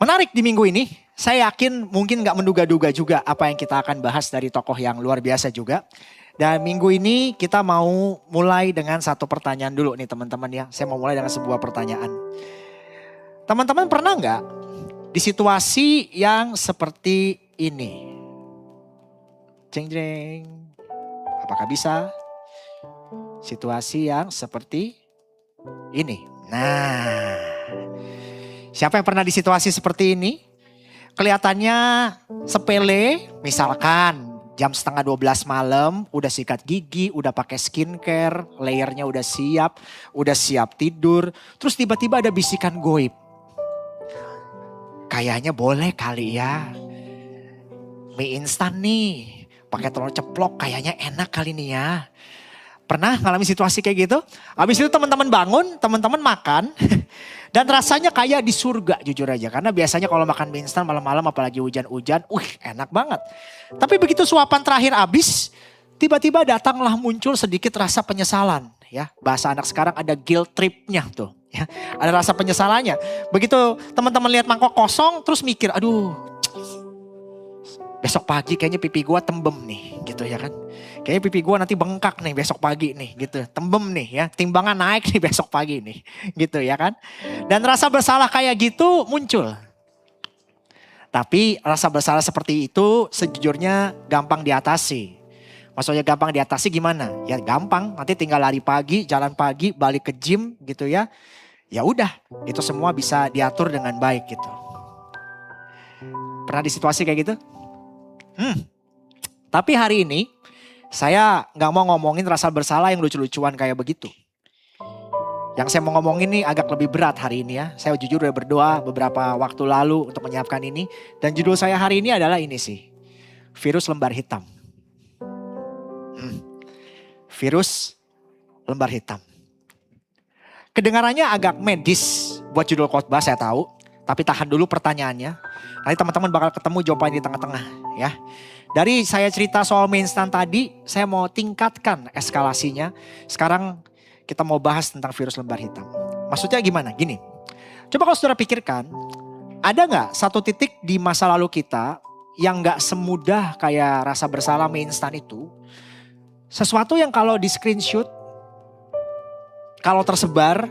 Menarik di minggu ini, saya yakin mungkin gak menduga-duga juga apa yang kita akan bahas dari tokoh yang luar biasa juga. Dan minggu ini kita mau mulai dengan satu pertanyaan dulu nih teman-teman ya. Saya mau mulai dengan sebuah pertanyaan. Teman-teman pernah gak di situasi yang seperti ini? Jeng jeng. Apakah bisa? Situasi yang seperti ini. Nah, siapa yang pernah di situasi seperti ini? Kelihatannya sepele, misalkan jam setengah 12 malam, udah sikat gigi, udah pakai skincare, layernya udah siap tidur. Terus tiba-tiba ada bisikan goib. Kayaknya boleh kali ya, mie instan nih, pakai telur ceplok kayaknya enak kali nih ya. Pernah ngalamin situasi kayak gitu? Habis itu teman-teman bangun, teman-teman makan. Dan rasanya kayak di surga jujur aja. Karena biasanya kalau makan mie instan malam-malam apalagi hujan-hujan, enak banget. Tapi begitu suapan terakhir habis, tiba-tiba datanglah muncul sedikit rasa penyesalan. Ya, bahasa anak sekarang ada guilt trip-nya tuh. Ya, ada rasa penyesalannya. Begitu teman-teman lihat mangkok kosong terus mikir, aduh besok pagi kayaknya pipi gua tembem nih gitu ya kan. Kayaknya pipi gua nanti bengkak nih besok pagi nih gitu. Tembem nih ya, timbangan naik nih besok pagi nih gitu ya kan. Dan rasa bersalah kayak gitu muncul. Tapi rasa bersalah seperti itu sejujurnya gampang diatasi. Maksudnya gampang diatasi gimana? Ya gampang, nanti tinggal lari pagi, jalan pagi, balik ke gym gitu ya. Ya udah, itu semua bisa diatur dengan baik gitu. Pernah di situasi kayak gitu? Tapi hari ini saya gak mau ngomongin rasa bersalah yang lucu-lucuan kayak begitu. Yang saya mau ngomongin ini agak lebih berat hari ini ya. Saya jujur udah berdoa beberapa waktu lalu untuk menyiapkan ini. Dan judul saya hari ini adalah ini sih. Virus lembar hitam. Virus lembar hitam. Kedengarannya agak medis buat judul khotbah saya tahu. Tapi tahan dulu pertanyaannya. Nanti teman-teman bakal ketemu jawabannya di tengah-tengah ya. Dari saya cerita soal mie instan tadi, saya mau tingkatkan eskalasinya. Sekarang kita mau bahas tentang virus lembar hitam. Maksudnya gimana? Gini, coba kalau saudara pikirkan, ada gak satu titik di masa lalu kita yang gak semudah kayak rasa bersalah mie instan itu. Sesuatu yang kalau di screenshot, kalau tersebar,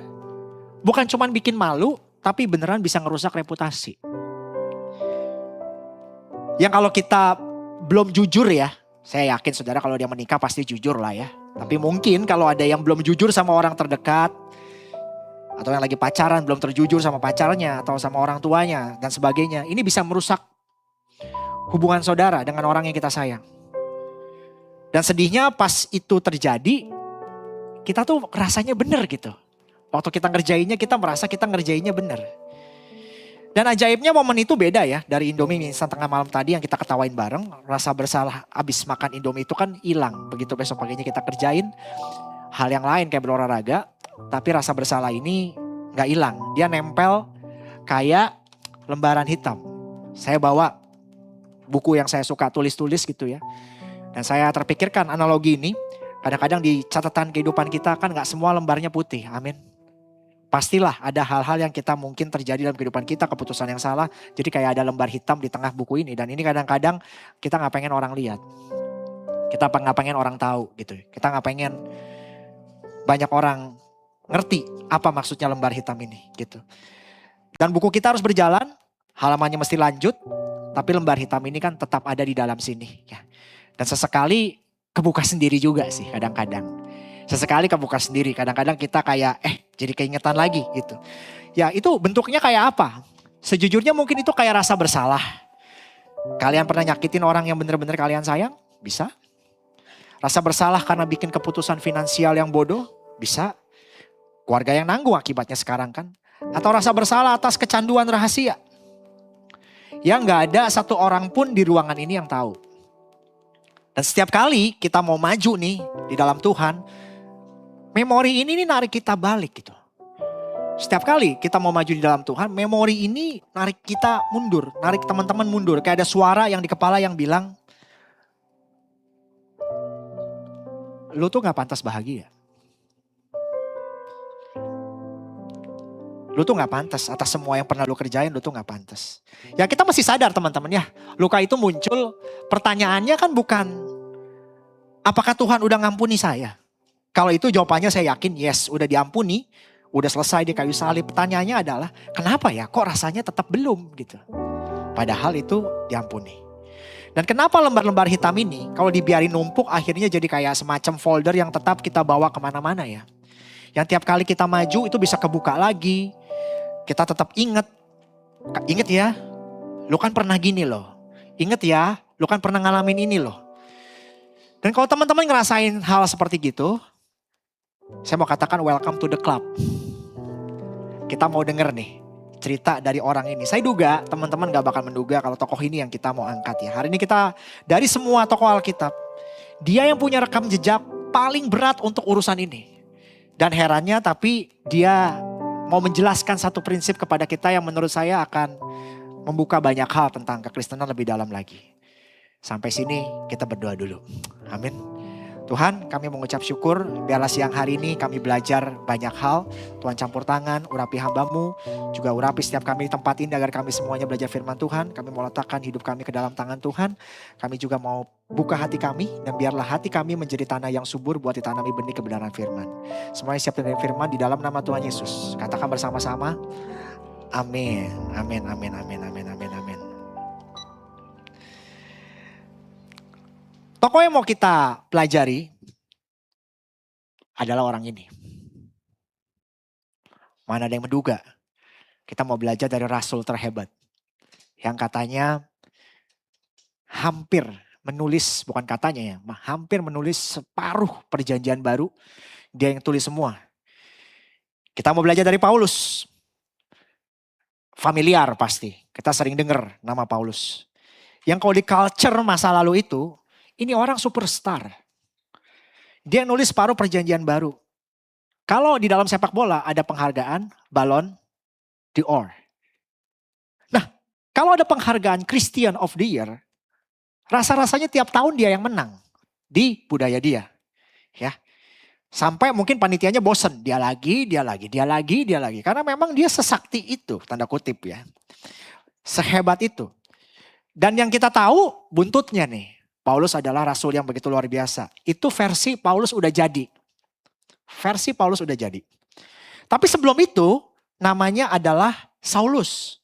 bukan cuma bikin malu, tapi beneran bisa ngerusak reputasi. Yang kalau kita belum jujur ya, saya yakin saudara kalau dia menikah pasti jujur lah ya. Tapi mungkin kalau ada yang belum jujur sama orang terdekat, atau yang lagi pacaran belum terjujur sama pacarnya, atau sama orang tuanya dan sebagainya. Ini bisa merusak hubungan saudara dengan orang yang kita sayang. Dan sedihnya pas itu terjadi, kita tuh rasanya bener gitu. Waktu kita ngerjainnya kita merasa kita ngerjainnya bener. Dan ajaibnya momen itu beda ya dari Indomie mie instan tengah malam tadi yang kita ketawain bareng. Rasa bersalah abis makan Indomie itu kan hilang. Begitu besok paginya kita kerjain hal yang lain kayak berolahraga. Tapi rasa bersalah ini gak hilang. Dia nempel kayak lembaran hitam. Saya bawa buku yang saya suka tulis-tulis gitu ya. Dan saya terpikirkan analogi ini. Kadang-kadang di catatan kehidupan kita kan gak semua lembarnya putih. Amin. Pastilah ada hal-hal yang kita mungkin terjadi dalam kehidupan kita, keputusan yang salah. Jadi kayak ada lembar hitam di tengah buku ini. Dan ini kadang-kadang kita gak pengen orang lihat. Kita gak pengen orang tahu gitu. Kita gak pengen banyak orang ngerti apa maksudnya lembar hitam ini gitu. Dan buku kita harus berjalan, halamannya mesti lanjut. Tapi lembar hitam ini kan tetap ada di dalam sini. Ya. Dan sesekali kebuka sendiri juga sih kadang-kadang. Sesekali kebuka sendiri, kadang-kadang kita kayak jadi keingetan lagi gitu. Ya itu bentuknya kayak apa? Sejujurnya mungkin itu kayak rasa bersalah. Kalian pernah nyakitin orang yang bener-bener kalian sayang? Bisa. Rasa bersalah karena bikin keputusan finansial yang bodoh? Bisa. Keluarga yang nanggung akibatnya sekarang kan. Atau rasa bersalah atas kecanduan rahasia. Yang gak ada satu orang pun di ruangan ini yang tahu. Dan setiap kali kita mau maju nih di dalam Tuhan, memori ini nih narik kita balik gitu. Setiap kali kita mau maju di dalam Tuhan, memori ini narik kita mundur, narik teman-teman mundur. Kayak ada suara yang di kepala yang bilang, lu tuh gak pantas bahagia. Lu tuh gak pantas atas semua yang pernah lu kerjain, lu tuh gak pantas. Ya kita mesti sadar teman-teman ya. Luka itu muncul, pertanyaannya kan bukan apakah Tuhan udah ngampuni saya. Kalau itu jawabannya saya yakin yes, udah diampuni, udah selesai di kayu salib. Pertanyaannya adalah kenapa ya kok rasanya tetap belum gitu. Padahal itu diampuni. Dan kenapa lembar-lembar hitam ini kalau dibiarin numpuk akhirnya jadi kayak semacam folder yang tetap kita bawa kemana-mana ya. Yang tiap kali kita maju itu bisa kebuka lagi. Kita tetap ingat ya, lu kan pernah gini loh. Ingat ya, lu kan pernah ngalamin ini loh. Dan kalau teman-teman ngerasain hal seperti gitu, saya mau katakan welcome to the club. Kita mau denger nih cerita dari orang ini. Saya duga teman-teman gak bakal menduga kalau tokoh ini yang kita mau angkat ya. Hari ini kita dari semua tokoh Alkitab, dia yang punya rekam jejak paling berat untuk urusan ini. Dan herannya tapi dia mau menjelaskan satu prinsip kepada kita yang menurut saya akan membuka banyak hal tentang kekristenan lebih dalam lagi. Sampai sini kita berdoa dulu. Amin. Tuhan, kami mengucap syukur biarlah siang hari ini kami belajar banyak hal. Tuhan campur tangan, urapi hamba-Mu, juga urapi setiap kami di tempat ini agar kami semuanya belajar firman Tuhan. Kami mau letakkan hidup kami ke dalam tangan Tuhan. Kami juga mau buka hati kami dan biarlah hati kami menjadi tanah yang subur buat ditanami benih kebenaran firman. Semuanya siap dengan firman di dalam nama Tuhan Yesus. Katakan bersama-sama, amin, amin, amin, amin, amin, amin, amin. Tokoh yang mau kita pelajari adalah orang ini. Mana ada yang menduga kita mau belajar dari rasul terhebat. Yang katanya hampir menulis, bukan katanya ya, hampir menulis separuh perjanjian baru. Dia yang tulis semua. Kita mau belajar dari Paulus. Familiar pasti, kita sering dengar nama Paulus. Yang kalau di culture masa lalu itu, ini orang superstar. Dia nulis separuh perjanjian baru. Kalau di dalam sepak bola ada penghargaan Ballon d'Or. Nah, kalau ada penghargaan Christian of the Year, rasa-rasanya tiap tahun dia yang menang di budaya dia. Ya. Sampai mungkin panitianya bosen, dia lagi. Karena memang dia sesakti itu, tanda kutip ya. Sehebat itu. Dan yang kita tahu buntutnya nih. Paulus adalah rasul yang begitu luar biasa. Itu versi Paulus udah jadi. Tapi sebelum itu namanya adalah Saulus.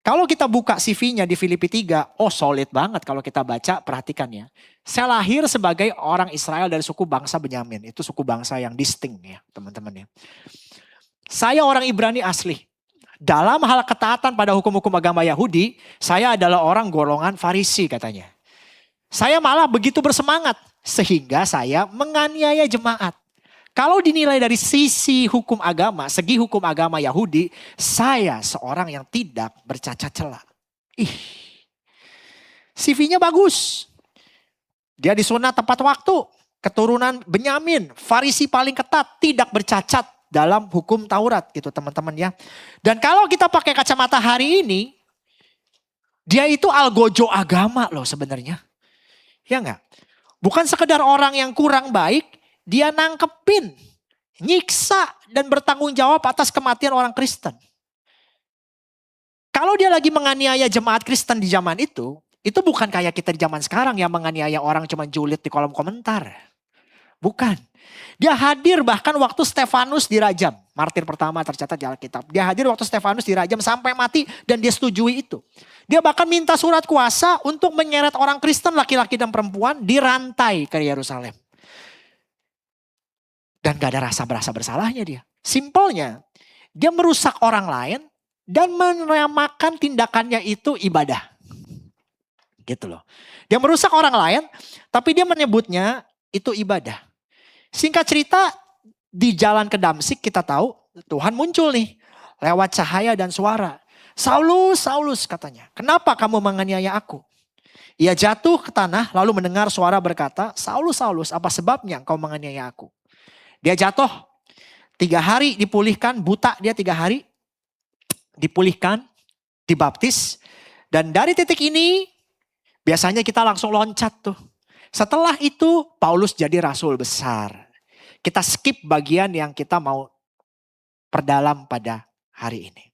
Kalau kita buka CV-nya di Filipi 3, solid banget kalau kita baca, perhatikan ya. Saya lahir sebagai orang Israel dari suku bangsa Benyamin. Itu suku bangsa yang distinct ya teman-teman ya. Saya orang Ibrani asli. Dalam hal ketaatan pada hukum-hukum agama Yahudi, saya adalah orang golongan Farisi katanya. Saya malah begitu bersemangat sehingga saya menganiaya jemaat. Kalau dinilai dari sisi hukum agama, segi hukum agama Yahudi, saya seorang yang tidak bercacat celah. CV-nya bagus. Dia disunat tepat waktu, keturunan Benyamin, Farisi paling ketat, tidak bercacat dalam hukum Taurat gitu teman-teman ya. Dan kalau kita pakai kacamata hari ini, dia itu algojo agama loh sebenarnya. Ya enggak? Bukan sekedar orang yang kurang baik, dia nangkepin, nyiksa dan bertanggung jawab atas kematian orang Kristen. Kalau dia lagi menganiaya jemaat Kristen di zaman itu bukan kayak kita di zaman sekarang yang menganiaya orang cuma julid di kolom komentar. Bukan. Dia hadir bahkan waktu Stefanus dirajam. Martir pertama tercatat di Alkitab. Dia hadir waktu Stefanus dirajam sampai mati dan dia setujui itu. Dia bahkan minta surat kuasa untuk menyeret orang Kristen laki-laki dan perempuan dirantai ke Yerusalem. Dan gak ada rasa berasa bersalahnya dia. Simpelnya dia merusak orang lain dan menamakan tindakannya itu ibadah. Gitu loh. Dia merusak orang lain tapi dia menyebutnya itu ibadah. Singkat cerita di jalan ke Damsik kita tahu Tuhan muncul nih lewat cahaya dan suara. Saulus, Saulus katanya, kenapa kamu menganiaya aku? Ia jatuh ke tanah lalu mendengar suara berkata, Saulus, Saulus, apa sebabnya engkau menganiaya aku? Dia jatuh, 3 hari dipulihkan, buta dia 3 hari. Dipulihkan, dibaptis. Dan dari titik ini biasanya kita langsung loncat tuh. Setelah itu Paulus jadi rasul besar. Kita skip bagian yang kita mau perdalam pada hari ini.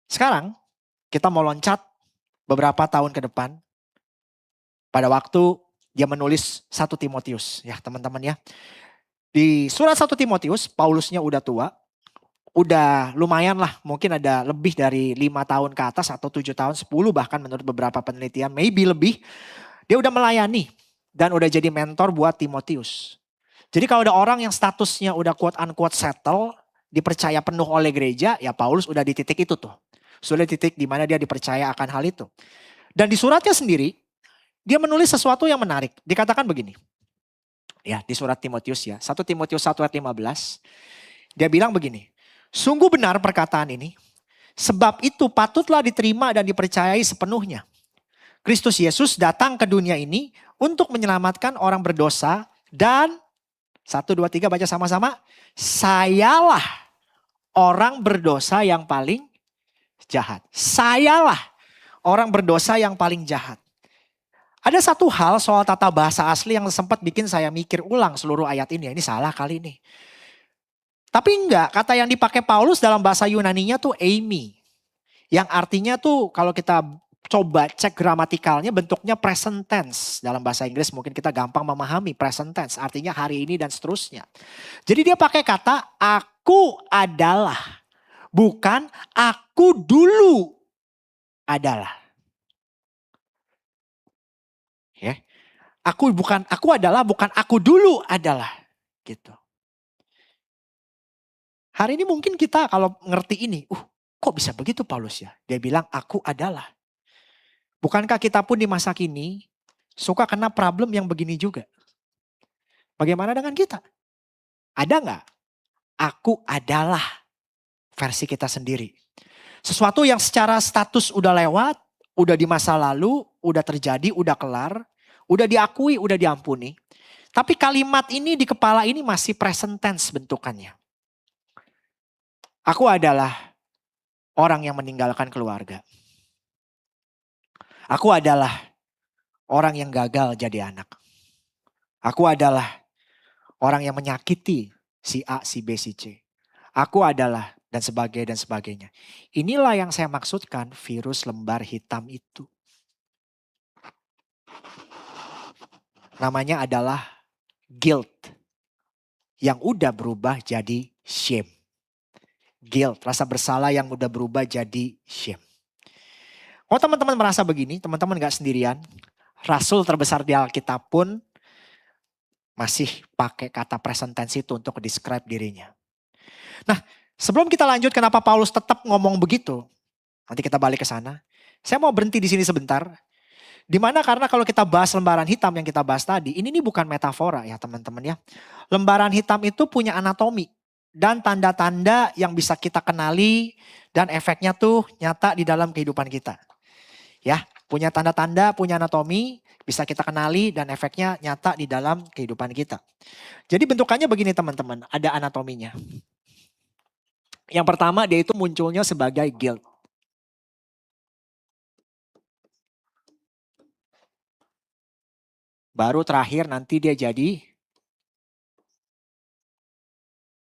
Sekarang kita mau loncat beberapa tahun ke depan. Pada waktu dia menulis 1 Timotius ya teman-teman ya. Di surat 1 Timotius, Paulusnya udah tua. Udah lumayan lah, mungkin ada lebih dari 5 tahun ke atas atau 7 tahun, 10 bahkan menurut beberapa penelitian, maybe lebih. Dia udah melayani dan udah jadi mentor buat Timotius. Jadi kalau ada orang yang statusnya udah quote unquote settle, dipercaya penuh oleh gereja, ya Paulus udah di titik itu tuh. Sudah di titik di mana dia dipercaya akan hal itu. Dan di suratnya sendiri, dia menulis sesuatu yang menarik. Dikatakan begini. Ya, di surat Timotius ya. 1 Timotius 1 ayat 15. Dia bilang begini. Sungguh benar perkataan ini. Sebab itu patutlah diterima dan dipercayai sepenuhnya. Kristus Yesus datang ke dunia ini untuk menyelamatkan orang berdosa. Dan 1, 2, 3 baca sama-sama. Sayalah orang berdosa yang paling jahat. Sayalah orang berdosa yang paling jahat. Ada satu hal soal tata bahasa asli yang sempat bikin saya mikir ulang seluruh ayat ini. Ini salah kali ini. Tapi enggak, kata yang dipakai Paulus dalam bahasa Yunaninya tuh eimi. Yang artinya tuh kalau kita coba cek gramatikalnya bentuknya present tense. Dalam bahasa Inggris mungkin kita gampang memahami present tense. Artinya hari ini dan seterusnya. Jadi dia pakai kata aku adalah. Bukan aku dulu adalah. Ya. Aku adalah bukan aku dulu adalah. Gitu. Hari ini mungkin kita kalau ngerti ini, kok bisa begitu Paulus ya? Dia bilang aku adalah. Bukankah kita pun di masa kini suka kena problem yang begini juga? Bagaimana dengan kita? Ada nggak? Aku adalah versi kita sendiri. Sesuatu yang secara status udah lewat, udah di masa lalu, udah terjadi, udah kelar, udah diakui, udah diampuni. Tapi kalimat ini di kepala ini masih present tense bentukannya. Aku adalah orang yang meninggalkan keluarga. Aku adalah orang yang gagal jadi anak. Aku adalah orang yang menyakiti si A, si B, si C. Aku adalah dan sebagainya. Inilah yang saya maksudkan virus lembar hitam itu. Namanya adalah guilt. Yang udah berubah jadi shame. Guilt, rasa bersalah yang udah berubah jadi shame. Kalau teman-teman merasa begini, teman-teman gak sendirian. Rasul terbesar di Alkitab pun masih pakai kata present tense itu untuk describe dirinya. Nah, sebelum kita lanjut kenapa Paulus tetap ngomong begitu, nanti kita balik ke sana. Saya mau berhenti di sini sebentar. Dimana karena kalau kita bahas lembaran hitam yang kita bahas tadi, ini bukan metafora ya teman-teman ya. Lembaran hitam itu punya anatomi dan tanda-tanda yang bisa kita kenali dan efeknya tuh nyata di dalam kehidupan kita. Ya, punya tanda-tanda, punya anatomi, bisa kita kenali dan efeknya nyata di dalam kehidupan kita. Jadi bentukannya begini teman-teman, ada anatominya. Yang pertama dia itu munculnya sebagai guilt. Baru terakhir nanti dia jadi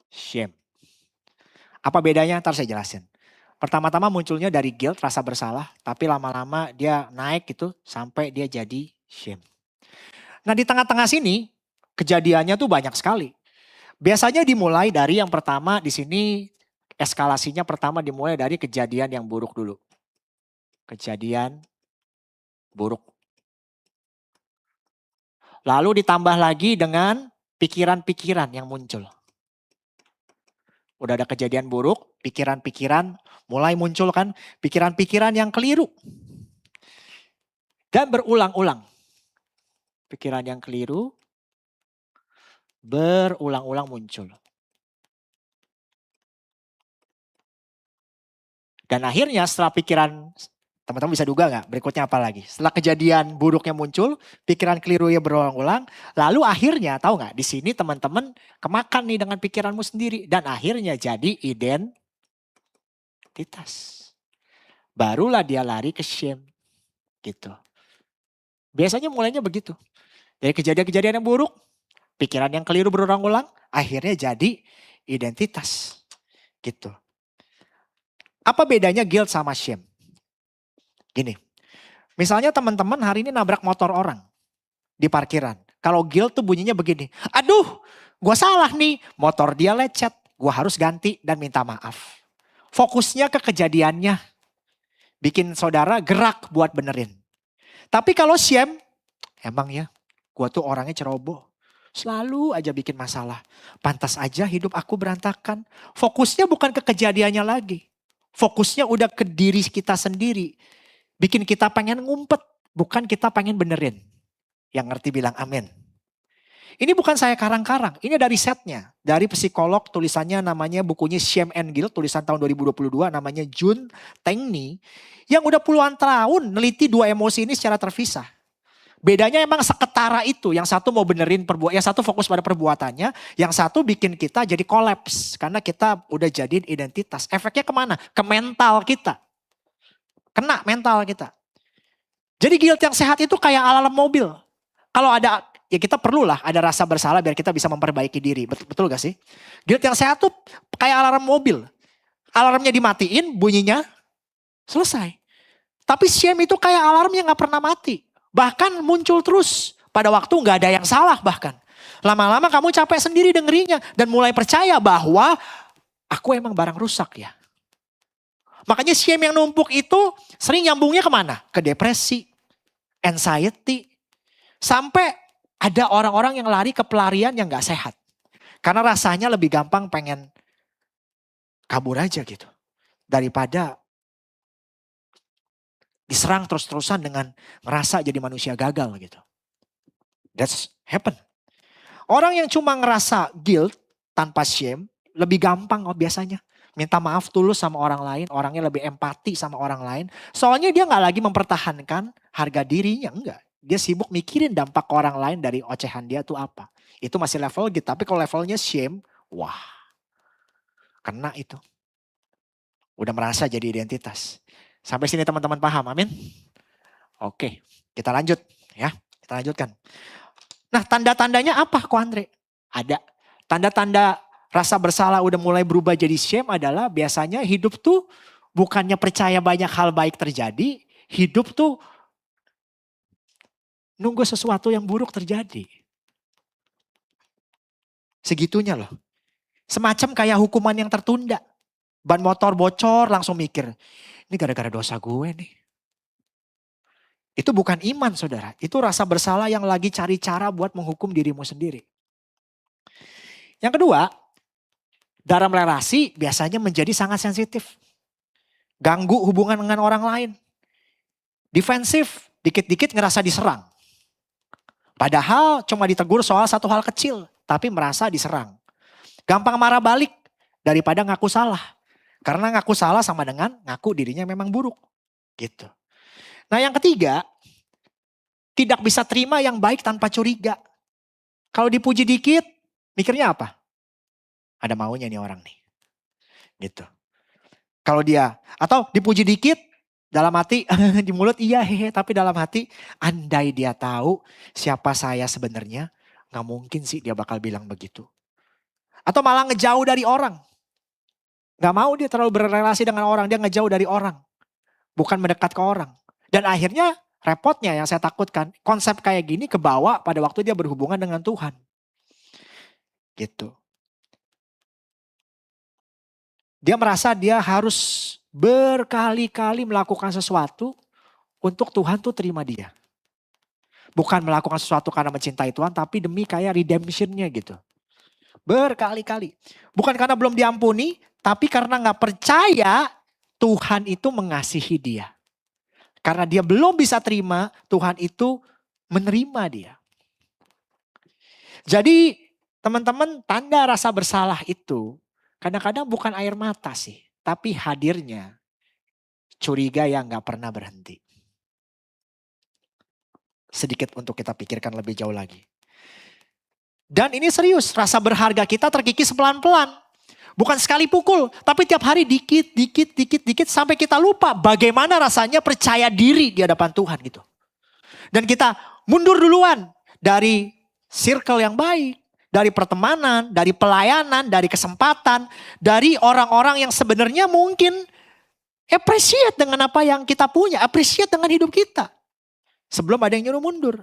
shame. Apa bedanya? Ntar saya jelasin. Pertama-tama munculnya dari guilt, rasa bersalah. Tapi lama-lama dia naik gitu sampai dia jadi shame. Nah di tengah-tengah sini kejadiannya tuh banyak sekali. Biasanya dimulai dari yang pertama di sini eskalasinya pertama dimulai dari kejadian yang buruk dulu. Kejadian buruk. Lalu ditambah lagi dengan pikiran-pikiran yang muncul. Udah ada kejadian buruk, pikiran-pikiran mulai muncul kan. Pikiran-pikiran yang keliru. Dan berulang-ulang. Pikiran yang keliru berulang-ulang muncul. Dan akhirnya setelah pikiran, teman-teman bisa duga gak berikutnya apa lagi? Setelah kejadian buruknya muncul, pikiran kelirunya berulang-ulang. Lalu akhirnya tahu gak di sini teman-teman kemakan nih dengan pikiranmu sendiri. Dan akhirnya jadi identitas. Barulah dia lari ke shame. Gitu. Biasanya mulainya begitu. Dari kejadian-kejadian yang buruk, pikiran yang keliru berulang-ulang, akhirnya jadi identitas. Gitu. Apa bedanya guilt sama shame? Gini, misalnya teman-teman hari ini nabrak motor orang di parkiran. Kalau guilt tuh bunyinya begini, aduh gue salah nih, motor dia lecet, gue harus ganti dan minta maaf. Fokusnya ke kejadiannya, bikin saudara gerak buat benerin. Tapi kalau shame, emang ya gue tuh orangnya ceroboh. Selalu aja bikin masalah. Pantas aja hidup aku berantakan. Fokusnya bukan ke kejadiannya lagi. Fokusnya udah ke diri kita sendiri. Bikin kita pengen ngumpet, bukan kita pengen benerin. Yang ngerti bilang amin. Ini bukan saya karang-karang, ini dari risetnya. Dari psikolog, tulisannya namanya bukunya Shame and Guilt, tulisan tahun 2022 namanya Jun Tengni. Yang udah puluhan tahun neliti dua emosi ini secara terpisah. Bedanya emang seketara itu, yang satu mau benerin perbuatan, yang satu fokus pada perbuatannya, yang satu bikin kita jadi kolaps. Karena kita udah jadiin identitas. Efeknya kemana? Ke mental kita. Kena mental kita. Jadi guilt yang sehat itu kayak alarm mobil. Kalau ada, ya kita perlulah ada rasa bersalah biar kita bisa memperbaiki diri. Betul gak sih? Guilt yang sehat tuh kayak alarm mobil. Alarmnya dimatiin, bunyinya selesai. Tapi shame itu kayak alarm yang gak pernah mati. Bahkan muncul terus. Pada waktu gak ada yang salah bahkan. Lama-lama kamu capek sendiri dengerinya. Dan mulai percaya bahwa aku emang barang rusak ya. Makanya shame yang numpuk itu sering nyambungnya kemana? Ke depresi, anxiety. Sampai ada orang-orang yang lari ke pelarian yang gak sehat. Karena rasanya lebih gampang pengen kabur aja gitu. Daripada diserang terus-terusan dengan ngerasa jadi manusia gagal gitu. That's happen. Orang yang cuma ngerasa guilt tanpa shame lebih gampang biasanya. Minta maaf tulus sama orang lain, orangnya lebih empati sama orang lain. Soalnya dia gak lagi mempertahankan harga dirinya, enggak. Dia sibuk mikirin dampak ke orang lain dari ocehan dia tuh apa. Itu masih level guilt, tapi kalau levelnya shame, wah kena itu. Udah merasa jadi identitas. Sampai sini teman-teman paham, amin? Oke, kita lanjut ya. Kita lanjutkan. Nah tanda-tandanya apa kok Andre? Ada. Tanda-tanda rasa bersalah udah mulai berubah jadi shame adalah biasanya hidup tuh bukannya percaya banyak hal baik terjadi. Hidup tuh nunggu sesuatu yang buruk terjadi. Segitunya loh. Semacam kayak hukuman yang tertunda. Ban motor bocor langsung mikir, ini gara-gara dosa gue nih. Itu bukan iman saudara. Itu rasa bersalah yang lagi cari cara buat menghukum dirimu sendiri. Yang kedua, dalam relasi biasanya menjadi sangat sensitif. Ganggu hubungan dengan orang lain. Defensif, dikit-dikit ngerasa diserang. Padahal cuma ditegur soal satu hal kecil, tapi merasa diserang. Gampang marah balik daripada ngaku salah. Karena ngaku salah sama dengan ngaku dirinya memang buruk. Gitu. Nah yang ketiga, tidak bisa terima yang baik tanpa curiga. Kalau dipuji dikit, mikirnya apa? Ada maunya nih orang nih. Gitu. Kalau dia, atau dipuji dikit, dalam hati, di mulut iya hehe, tapi dalam hati, andai dia tahu siapa saya sebenarnya, gak mungkin sih dia bakal bilang begitu. Atau malah ngejauh dari orang. Gak mau dia terlalu berrelasi dengan orang, dia ngejauh dari orang. Bukan mendekat ke orang. Dan akhirnya repotnya yang saya takutkan, konsep kayak gini kebawa pada waktu dia berhubungan dengan Tuhan. Gitu. Dia merasa dia harus berkali-kali melakukan sesuatu untuk Tuhan tuh terima dia. Bukan melakukan sesuatu karena mencintai Tuhan, tapi demi kayak redemptionnya gitu. Berkali-kali. Bukan karena belum diampuni, tapi karena gak percaya Tuhan itu mengasihi dia. Karena dia belum bisa terima, Tuhan itu menerima dia. Jadi teman-teman, tanda rasa bersalah itu kadang-kadang bukan air mata sih. Tapi hadirnya curiga yang gak pernah berhenti. Sedikit untuk kita pikirkan lebih jauh lagi. Dan ini serius, rasa berharga kita terkikis pelan-pelan. Bukan sekali pukul, tapi tiap hari dikit sampai kita lupa bagaimana rasanya percaya diri di hadapan Tuhan gitu. Dan kita mundur duluan dari circle yang baik, dari pertemanan, dari pelayanan, dari kesempatan, dari orang-orang yang sebenarnya mungkin appreciate dengan apa yang kita punya, appreciate dengan hidup kita. Sebelum ada yang nyuruh mundur.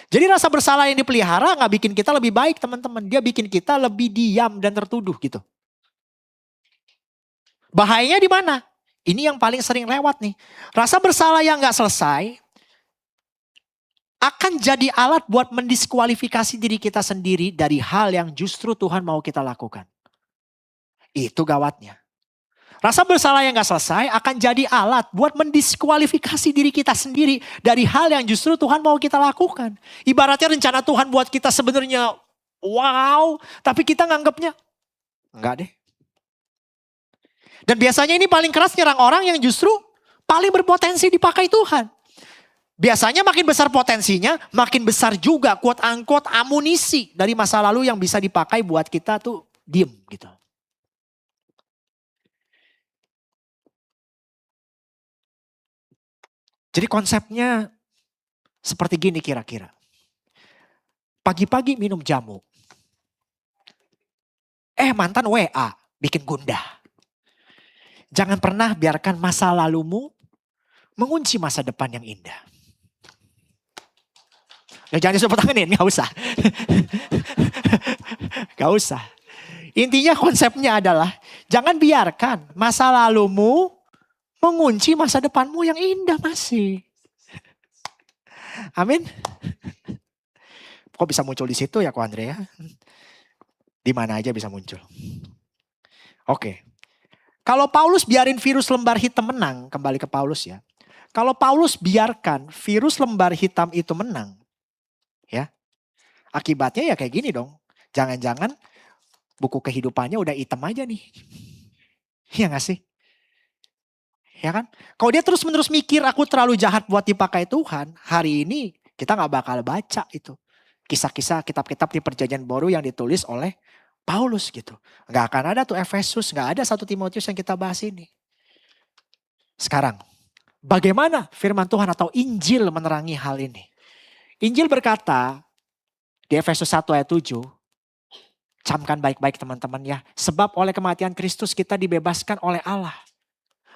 Jadi rasa bersalah yang dipelihara gak bikin kita lebih baik teman-teman. Dia bikin kita lebih diam dan tertuduh gitu. Bahayanya di mana? Ini yang paling sering lewat nih. Rasa bersalah yang gak selesai akan jadi alat buat mendiskualifikasi diri kita sendiri dari hal yang justru Tuhan mau kita lakukan. Itu gawatnya. Rasa bersalah yang gak selesai akan jadi alat buat mendiskualifikasi diri kita sendiri dari hal yang justru Tuhan mau kita lakukan. Ibaratnya rencana Tuhan buat kita sebenarnya wow, tapi kita nganggapnya enggak deh. Dan biasanya ini paling keras nyerang orang yang justru paling berpotensi dipakai Tuhan. Biasanya makin besar potensinya, makin besar juga quote unquote amunisi dari masa lalu yang bisa dipakai buat kita tuh diem gitu. Jadi konsepnya seperti gini kira-kira. Pagi-pagi minum jamu. Mantan WA bikin gundah. Jangan pernah biarkan masa lalumu mengunci masa depan yang indah. Jangan disebut tanganin, gak usah. Gak usah. Intinya konsepnya adalah jangan biarkan masa lalumu mengunci masa depanmu yang indah masih. Amin. Kok bisa muncul di situ ya Ko Andre ya? Di mana aja bisa muncul. Oke. Kalau Paulus biarin virus lembar hitam menang, kembali ke Paulus ya. Kalau Paulus biarkan virus lembar hitam itu menang, ya. Akibatnya ya kayak gini dong. Jangan-jangan buku kehidupannya udah hitam aja nih. Iya gak sih? Ya kan? Kalau dia terus-menerus mikir aku terlalu jahat buat dipakai Tuhan, hari ini kita gak bakal baca itu. Kisah-kisah kitab-kitab di perjanjian baru yang ditulis oleh Paulus gitu. Gak akan ada tuh Efesus, gak ada 1 Timotius yang kita bahas ini. Sekarang, bagaimana firman Tuhan atau Injil menerangi hal ini? Injil berkata di Efesus 1 ayat 7, camkan baik-baik teman-teman ya. Sebab oleh kematian Kristus kita dibebaskan oleh Allah.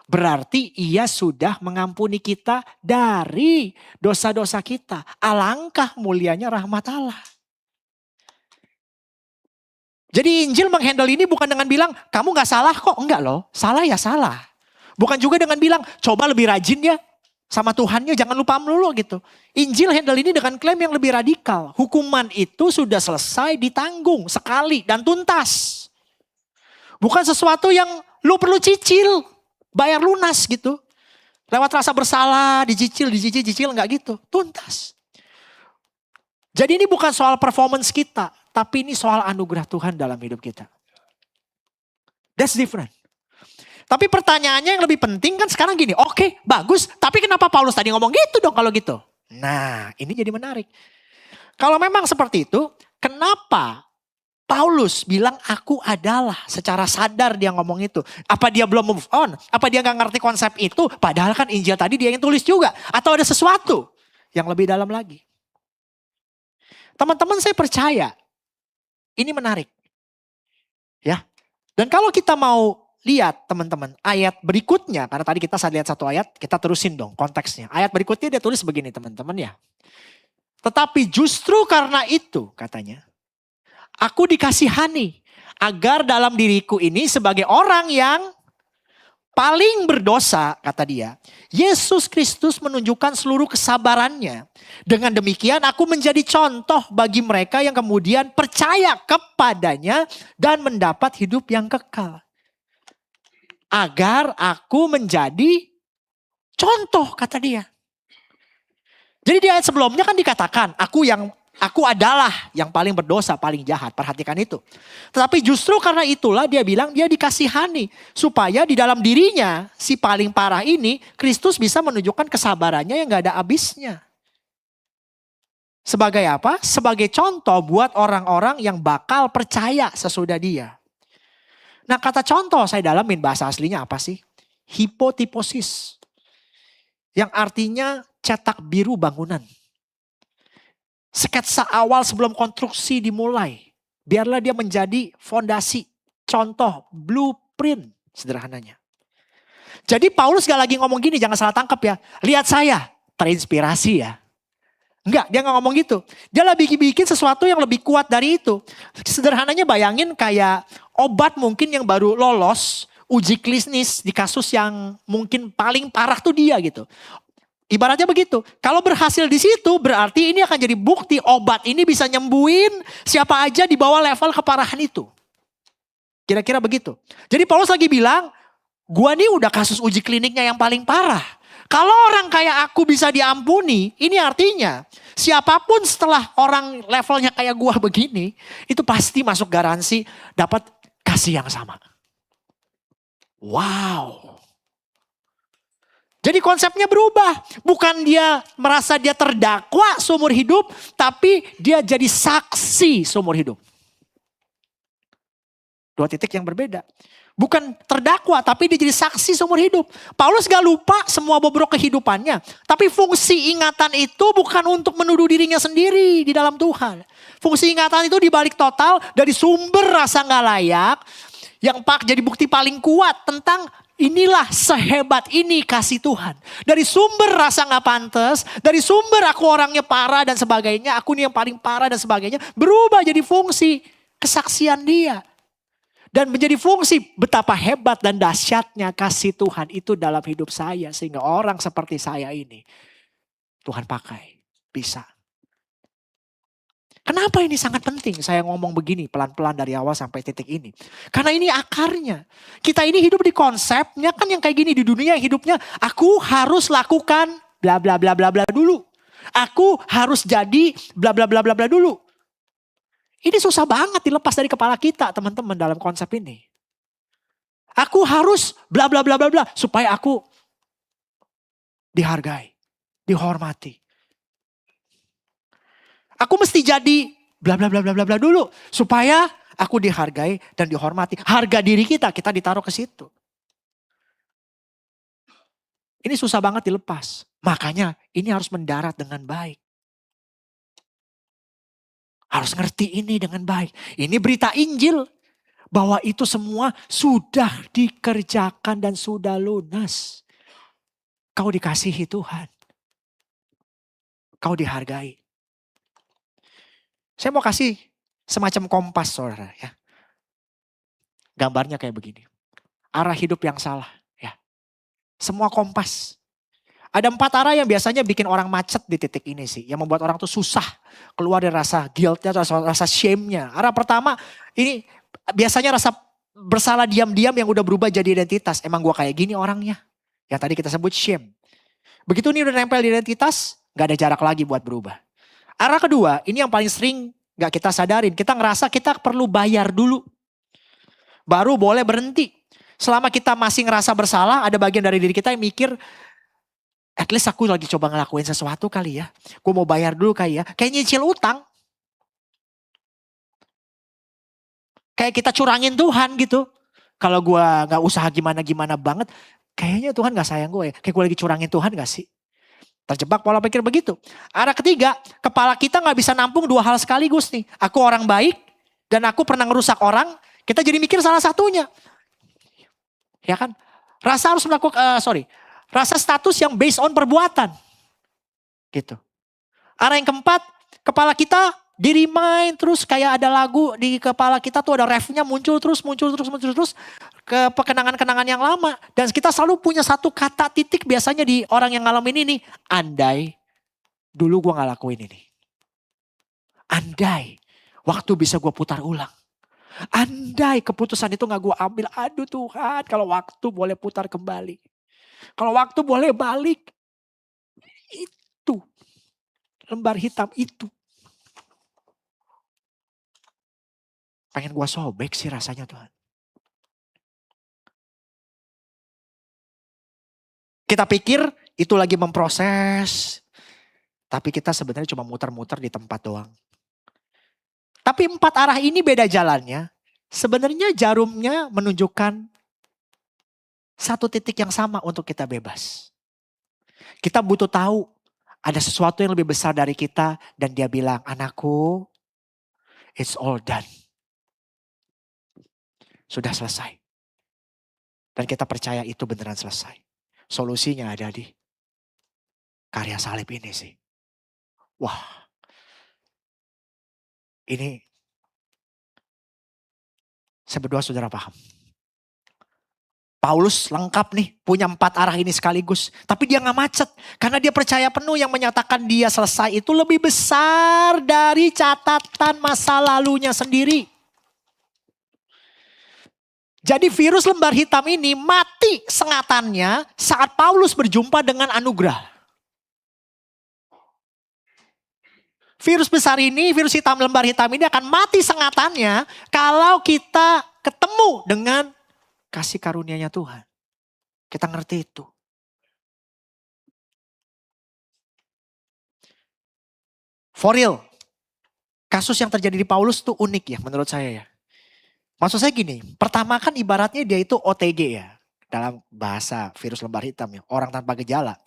Berarti ia sudah mengampuni kita dari dosa-dosa kita. Alangkah mulianya rahmat Allah. Jadi Injil menghandle ini bukan dengan bilang kamu gak salah kok. Enggak loh, salah ya salah. Bukan juga dengan bilang coba lebih rajin ya sama Tuhannya, jangan lupa melulu gitu. Injil handle ini dengan klaim yang lebih radikal. Hukuman itu sudah selesai ditanggung sekali dan tuntas. Bukan sesuatu yang lu perlu cicil. Bayar lunas gitu. Lewat rasa bersalah, dicicil, enggak gitu. Tuntas. Jadi ini bukan soal performance kita. Tapi ini soal anugerah Tuhan dalam hidup kita. That's different. Tapi pertanyaannya yang lebih penting kan sekarang gini. Oke, bagus. Tapi kenapa Paulus tadi ngomong gitu dong kalau gitu? Nah, ini jadi menarik. Kalau memang seperti itu, kenapa Paulus bilang aku adalah, secara sadar dia ngomong itu. Apa dia belum move on? Apa dia gak ngerti konsep itu? Padahal kan Injil tadi dia yang tulis juga. Atau ada sesuatu yang lebih dalam lagi. Teman-teman saya percaya ini menarik. Ya. Dan kalau kita mau lihat teman-teman ayat berikutnya. Karena tadi kita saat lihat satu ayat kita terusin dong konteksnya. Ayat berikutnya dia tulis begini teman-teman ya. Tetapi justru karena itu katanya. Aku dikasihani agar dalam diriku ini sebagai orang yang paling berdosa, kata dia, Yesus Kristus menunjukkan seluruh kesabarannya. Dengan demikian aku menjadi contoh bagi mereka yang kemudian percaya kepadanya dan mendapat hidup yang kekal. Agar aku menjadi contoh, kata dia. Jadi di ayat sebelumnya kan dikatakan, Aku adalah yang paling berdosa, paling jahat. Perhatikan itu. Tetapi justru karena itulah dia bilang dia dikasihani. Supaya di dalam dirinya si paling parah ini Kristus bisa menunjukkan kesabarannya yang gak ada habisnya. Sebagai apa? Sebagai contoh buat orang-orang yang bakal percaya sesudah dia. Nah kata contoh saya dalamin bahasa aslinya apa sih? Hipotiposis. Yang artinya cetak biru bangunan. sketsa awal sebelum konstruksi dimulai. Biarlah dia menjadi fondasi, contoh, blueprint sederhananya. Jadi Paulus gak lagi ngomong gini, jangan salah tangkap ya. Lihat saya, terinspirasi ya. Enggak, dia gak ngomong gitu. Dia lebih bikin sesuatu yang lebih kuat dari itu. Sederhananya bayangin kayak obat mungkin yang baru lolos uji klinis di kasus yang mungkin paling parah tuh dia gitu. Ibaratnya begitu, kalau berhasil di situ berarti ini akan jadi bukti obat ini bisa nyembuhin siapa aja di bawah level keparahan itu. Kira-kira begitu. Jadi Paulus lagi bilang, gua nih udah kasus uji kliniknya yang paling parah. Kalau orang kayak aku bisa diampuni, ini artinya siapapun setelah orang levelnya kayak gua begini, itu pasti masuk garansi dapat kasih yang sama. Wow. Jadi konsepnya berubah. Bukan dia merasa dia terdakwa seumur hidup, tapi dia jadi saksi seumur hidup. Dua titik yang berbeda. Bukan terdakwa, tapi dia jadi saksi seumur hidup. Paulus gak lupa semua bobrok kehidupannya. Tapi fungsi ingatan itu bukan untuk menuduh dirinya sendiri di dalam Tuhan. Fungsi ingatan itu dibalik total dari sumber rasa gak layak. Yang jadi bukti paling kuat tentang inilah sehebat ini kasih Tuhan. Dari sumber rasa gak pantas, dari sumber aku orangnya parah dan sebagainya, aku nih yang paling parah dan sebagainya, berubah jadi fungsi kesaksian dia. Dan menjadi fungsi betapa hebat dan dahsyatnya kasih Tuhan itu dalam hidup saya. Sehingga orang seperti saya ini Tuhan pakai, bisa. Kenapa ini sangat penting saya ngomong begini pelan-pelan dari awal sampai titik ini. Karena ini akarnya. Kita ini hidup di konsepnya kan yang kayak gini di dunia hidupnya. Aku harus lakukan bla bla bla bla bla dulu. Aku harus jadi bla bla bla bla bla dulu. Ini susah banget dilepas dari kepala kita teman-teman dalam konsep ini. Aku harus bla bla bla bla bla supaya aku dihargai, dihormati. Aku mesti jadi bla bla bla bla bla bla dulu supaya aku dihargai dan dihormati. Harga diri kita ditaruh ke situ. Ini susah banget dilepas. Makanya ini harus mendarat dengan baik. Harus ngerti ini dengan baik. Ini berita Injil bahwa itu semua sudah dikerjakan dan sudah lunas. Kau dikasihi Tuhan. Kau dihargai. Saya mau kasih semacam kompas saudara ya. Gambarnya kayak begini. Arah hidup yang salah ya. Semua kompas. Ada 4 arah yang biasanya bikin orang macet di titik ini sih. Yang membuat orang tuh susah keluar dari rasa guilt-nya, rasa shame-nya. Arah pertama ini biasanya rasa bersalah diam-diam yang udah berubah jadi identitas. Emang gua kayak gini orangnya. Yang tadi kita sebut shame. Begitu ini udah nempel di identitas, gak ada jarak lagi buat berubah. Arah kedua, ini yang paling sering gak kita sadarin. Kita ngerasa kita perlu bayar dulu. Baru boleh berhenti. Selama kita masih ngerasa bersalah, ada bagian dari diri kita yang mikir, at least aku lagi coba ngelakuin sesuatu kali ya. Gue mau bayar dulu kali ya. Kayak nyicil utang. Kayak kita curangin Tuhan gitu. Kalau gue gak usaha gimana-gimana banget, kayaknya Tuhan gak sayang gue ya. Kayak gue lagi curangin Tuhan gak sih? Terjebak pola pikir begitu. Arah ketiga, kepala kita gak bisa nampung 2 hal sekaligus nih. Aku orang baik dan aku pernah ngerusak orang. Kita jadi mikir salah satunya. Ya kan? Rasa harus melakukan, rasa status yang based on perbuatan. Gitu. Arah yang keempat, kepala kita di-remind terus kayak ada lagu di kepala kita tuh ada refnya muncul terus ke kenangan-kenangan yang lama. Dan kita selalu punya satu kata titik biasanya di orang yang ngalamin ini. Andai dulu gue gak lakuin ini. Andai waktu bisa gue putar ulang. Andai keputusan itu gak gue ambil. Aduh Tuhan kalau waktu boleh putar kembali. Kalau waktu boleh balik. Itu. Lembar hitam itu. Pengen gue sobek sih rasanya Tuhan. Kita pikir itu lagi memproses. Tapi kita sebenarnya cuma muter-muter di tempat doang. Tapi 4 arah ini beda jalannya. Sebenarnya jarumnya menunjukkan satu titik yang sama untuk kita bebas. Kita butuh tahu Ada sesuatu yang lebih besar dari kita dan dia bilang, anakku, it's all done. Sudah selesai. Dan kita percaya itu beneran selesai. Solusinya ada di karya salib ini sih. Wah, ini saya berdoa saudara paham. Paulus lengkap nih, punya 4 arah ini sekaligus. Tapi dia gak macet. Karena dia percaya penuh yang menyatakan dia selesai itu lebih besar dari catatan masa lalunya sendiri. Jadi virus lembar hitam ini mati sengatannya saat Paulus berjumpa dengan anugerah. Virus besar ini, virus hitam lembar hitam ini akan mati sengatannya kalau kita ketemu dengan kasih karunia-Nya Tuhan. Kita ngerti itu. For real. Kasus yang terjadi di Paulus tuh unik ya menurut saya ya. Maksud saya gini, pertama kan ibaratnya dia itu OTG ya. Dalam bahasa virus lembar hitam ya, orang tanpa gejala.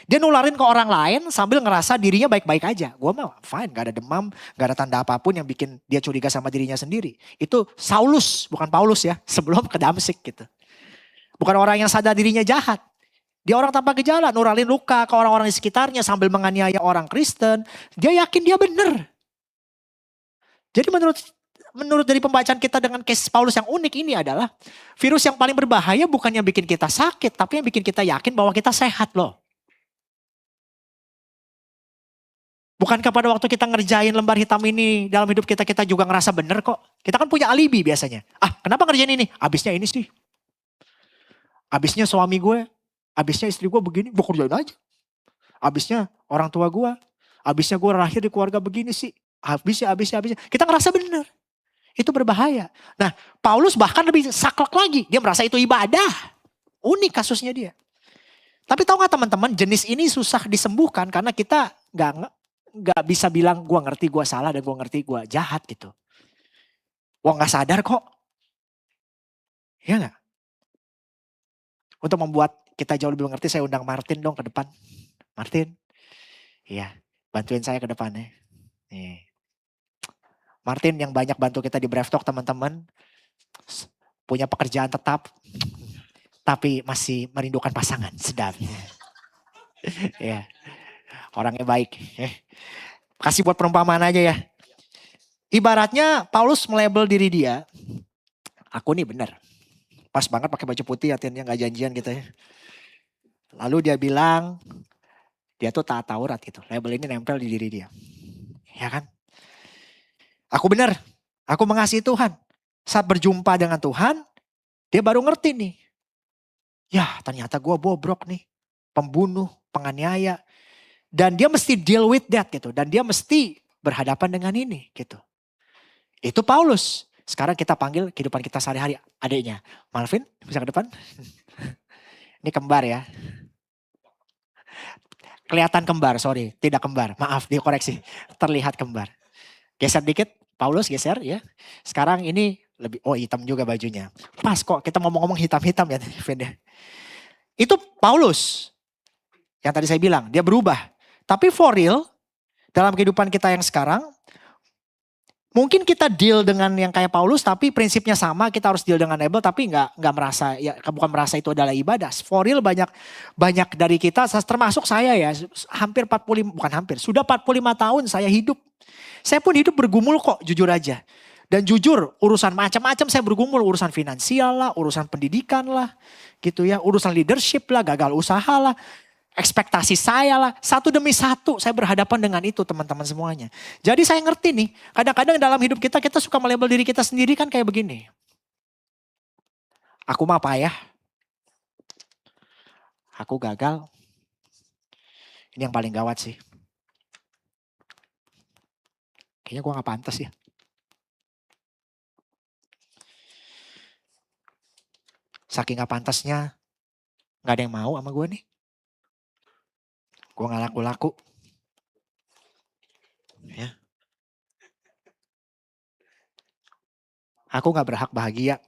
Dia nularin ke orang lain sambil ngerasa dirinya baik-baik aja. Gue mah fine, gak ada demam, gak ada tanda apapun yang bikin dia curiga sama dirinya sendiri. Itu Saulus, bukan Paulus ya, sebelum ke Damsik gitu. Bukan orang yang sadar dirinya jahat. Dia orang tanpa gejala, nuralin luka ke orang-orang di sekitarnya sambil menganiaya orang Kristen. Dia yakin dia benar. Jadi menurut dari pembacaan kita dengan case Paulus yang unik ini adalah virus yang paling berbahaya bukan yang bikin kita sakit, tapi yang bikin kita yakin bahwa kita sehat loh. Bukankah pada waktu kita ngerjain lembar hitam ini dalam hidup kita juga ngerasa benar kok. Kita kan punya alibi biasanya. Kenapa ngerjain ini? Abisnya ini sih. Abisnya suami gue. Abisnya istri gue begini, gue kerjain aja. Abisnya orang tua gue. Abisnya gue lahir di keluarga begini sih. Abisnya. Kita ngerasa benar. Itu berbahaya. Nah, Paulus bahkan lebih saklek lagi. Dia merasa itu ibadah. Unik kasusnya dia. Tapi tahu gak teman-teman, jenis ini susah disembuhkan karena kita gak bisa bilang gue ngerti gue salah dan gue ngerti gue jahat gitu. Gue gak sadar kok. Iya gak? Untuk membuat kita jauh lebih mengerti, saya undang Martin dong ke depan. Martin, iya, bantuin saya ke depannya. Nih. Martin yang banyak bantu kita di Brave Talk teman-teman. Punya pekerjaan tetap. Tapi masih merindukan pasangan. Sedap. Ya. Orangnya baik. Kasih buat perumpamaan aja ya. Ibaratnya Paulus melabel diri dia. Aku nih benar. Pas banget pakai baju putih, artinya gak janjian gitu ya. Lalu dia bilang, dia tuh taat Taurat gitu. Label ini nempel di diri dia. Ya kan? Aku benar. Aku mengasihi Tuhan. Saat berjumpa dengan Tuhan, dia baru ngerti nih. Ya ternyata gue bobrok nih. Pembunuh, penganiaya. Dan dia mesti deal with that gitu. Dan dia mesti berhadapan dengan ini gitu. Itu Paulus. Sekarang kita panggil kehidupan kita sehari-hari. Adiknya, Malvin bisa ke depan. Ini kembar ya. Kelihatan kembar, sorry. Tidak kembar, maaf dikoreksi. Terlihat kembar. Geser dikit, Paulus geser ya. Sekarang ini lebih, hitam juga bajunya. Pas kok kita ngomong-ngomong hitam-hitam ya. Itu Paulus. Yang tadi saya bilang, dia berubah. Tapi for real, dalam kehidupan kita yang sekarang, mungkin kita deal dengan yang kayak Paulus, tapi prinsipnya sama, kita harus deal dengan label, tapi nggak merasa, ya bukan merasa itu adalah ibadah. For real banyak dari kita, termasuk saya ya, sudah 45 tahun saya hidup. Saya pun hidup bergumul kok, jujur aja. Dan jujur, urusan macam-macam saya bergumul, urusan finansial lah, urusan pendidikan lah, gitu ya, urusan leadership lah, gagal usaha lah. Ekspektasi saya lah, satu demi satu saya berhadapan dengan itu teman-teman semuanya. Jadi saya ngerti nih, kadang-kadang dalam hidup kita suka melabel diri kita sendiri kan kayak begini. Aku mah payah. Aku gagal. Ini yang paling gawat sih. Kayaknya gue gak pantas ya. Saking gak pantasnya, gak ada yang mau sama gue nih. Gue gak laku-laku. Ya. Aku gak berhak bahagia.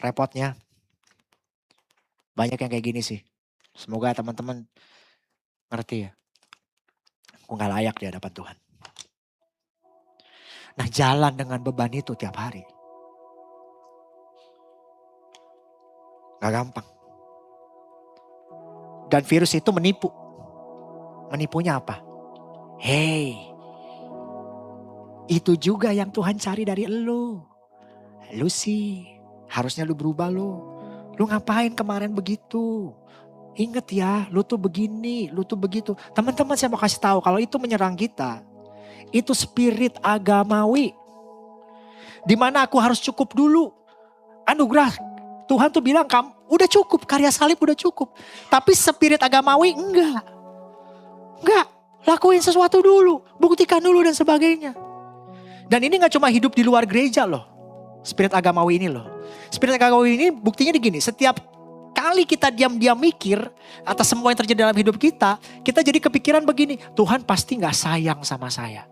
Repotnya. Banyak yang kayak gini sih. Semoga teman-teman ngerti ya. Aku gak layak di hadapan Tuhan. Nah, jalan dengan beban itu tiap hari. Gak gampang. Dan virus itu menipu. Menipunya apa? Hey, itu juga yang Tuhan cari dari lu. Lu sih harusnya lu berubah lu. Lu ngapain kemarin begitu? Ingat ya, lu tuh begini, lu tuh begitu. Teman-teman, saya mau kasih tahu kalau itu menyerang kita. Itu spirit agamawi. Dimana aku harus cukup dulu. Anugerah Tuhan tuh bilang, kamu udah cukup, karya salib udah cukup. Tapi spirit agamawi enggak. Enggak, lakuin sesuatu dulu, buktikan dulu dan sebagainya. Dan ini gak cuma hidup di luar gereja loh. Spirit agamawi ini loh. Spirit agamawi ini buktinya begini, setiap kali kita diam-diam mikir atas semua yang terjadi dalam hidup kita jadi kepikiran begini, Tuhan pasti gak sayang sama saya.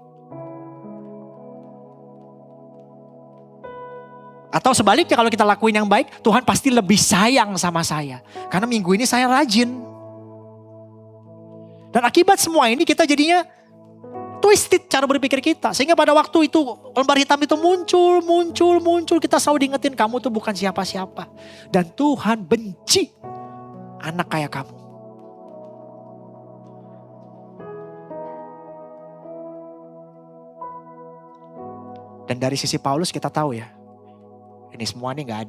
Atau sebaliknya, kalau kita lakuin yang baik, Tuhan pasti lebih sayang sama saya. Karena minggu ini saya rajin. Dan akibat semua ini kita jadinya twisted cara berpikir kita. Sehingga pada waktu itu lembar hitam itu muncul. Kita selalu diingetin, kamu tuh bukan siapa-siapa. Dan Tuhan benci anak kayak kamu. Dan dari sisi Paulus kita tahu ya, ini semua nih gak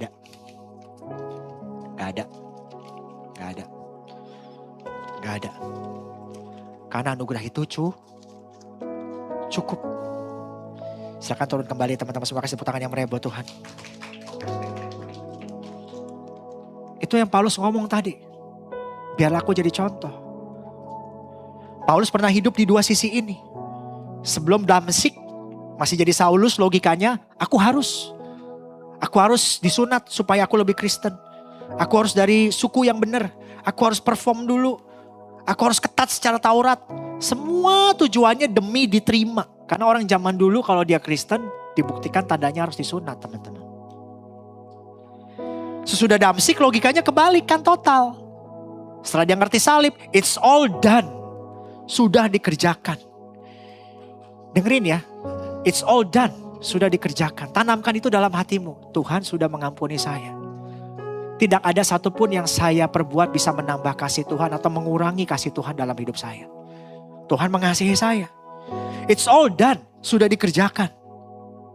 ada. Karena anugerah itu cukup. Silakan turun kembali teman-teman semua, kasih tepuk tangan yang meriah buat Tuhan. Itu yang Paulus ngomong tadi. Biarlah aku jadi contoh. Paulus pernah hidup di dua sisi ini. Sebelum Damsyik masih jadi Saulus, logikanya aku harus disunat supaya aku lebih Kristen. Aku harus dari suku yang benar. Aku harus perform dulu. Aku harus ketat secara Taurat. Semua tujuannya demi diterima. Karena orang zaman dulu kalau dia Kristen, dibuktikan tandanya harus disunat, teman-teman. Sesudah Damsyik logikanya kebalik kan total. Setelah dia ngerti salib, it's all done. Sudah dikerjakan. Dengerin ya, it's all done. Sudah dikerjakan. Tanamkan itu dalam hatimu. Tuhan sudah mengampuni saya. Tidak ada satupun yang saya perbuat bisa menambah kasih Tuhan atau mengurangi kasih Tuhan dalam hidup saya. Tuhan mengasihi saya. It's all done. Sudah dikerjakan.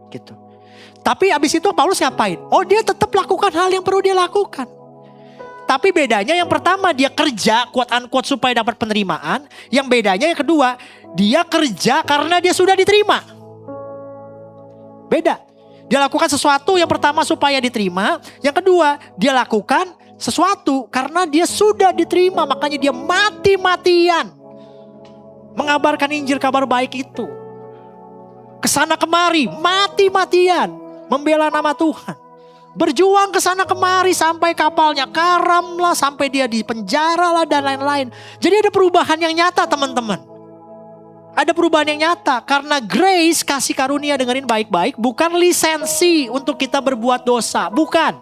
Gitu. Tapi abis itu Paulus ngapain? Oh, dia tetap lakukan hal yang perlu dia lakukan. Tapi bedanya yang pertama dia kerja quote unquote supaya dapat penerimaan. Yang bedanya yang kedua, dia kerja karena dia sudah diterima. Beda. Dia lakukan sesuatu yang pertama supaya diterima. Yang kedua, dia lakukan sesuatu karena dia sudah diterima. Makanya dia mati-matian mengabarkan Injil kabar baik itu. Kesana kemari, mati-matian membela nama Tuhan. Berjuang kesana kemari sampai kapalnya karam lah, sampai dia di penjara lah dan lain-lain. Jadi ada perubahan yang nyata, teman-teman. Ada perubahan yang nyata karena grace, kasih karunia, dengerin baik-baik, bukan lisensi untuk kita berbuat dosa, bukan.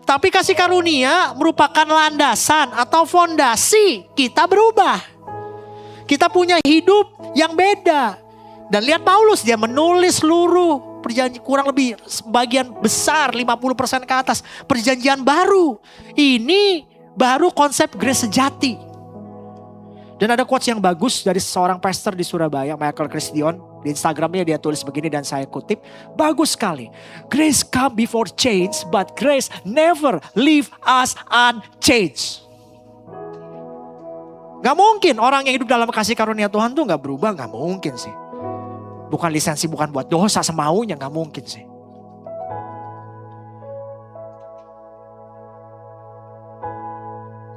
Tapi kasih karunia merupakan landasan atau fondasi kita berubah. Kita punya hidup yang beda. Dan lihat Paulus, dia menulis seluruh perjanjian, kurang lebih bagian besar 50% ke atas perjanjian baru. Ini baru konsep grace sejati. Dan ada quotes yang bagus dari seorang pastor di Surabaya, Michael Christian. Di Instagramnya dia tulis begini dan saya kutip. Bagus sekali. Grace come before change, but grace never leave us unchanged. Gak mungkin orang yang hidup dalam kasih karunia Tuhan tuh gak berubah, gak mungkin sih. Bukan lisensi, bukan buat dosa semaunya, gak mungkin sih.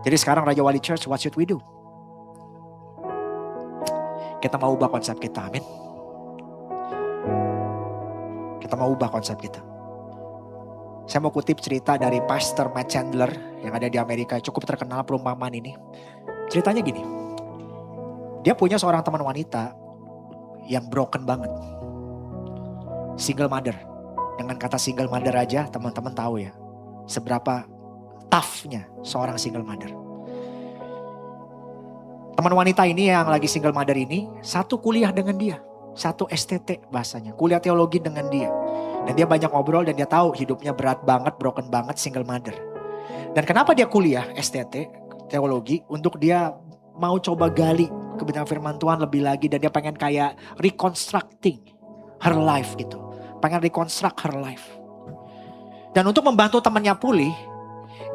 Jadi sekarang Raja Wali Church, what should we do? Kita mau ubah konsep kita, amin. Kita mau ubah konsep kita. Saya mau kutip cerita dari Pastor Matt Chandler yang ada di Amerika, cukup terkenal perumpamaan ini. Ceritanya gini, dia punya seorang teman wanita yang broken banget. Single mother. Dengan kata single mother aja teman-teman tahu ya, seberapa toughnya seorang single mother. Teman wanita ini yang lagi single mother ini, satu kuliah dengan dia. Satu STT bahasanya, kuliah teologi dengan dia. Dan dia banyak ngobrol dan dia tahu hidupnya berat banget, broken banget, single mother. Dan kenapa dia kuliah STT, teologi, untuk dia mau coba gali kebenaran firman Tuhan lebih lagi. Dan dia pengen kayak reconstructing her life gitu. Pengen reconstruct her life. Dan untuk membantu temannya pulih,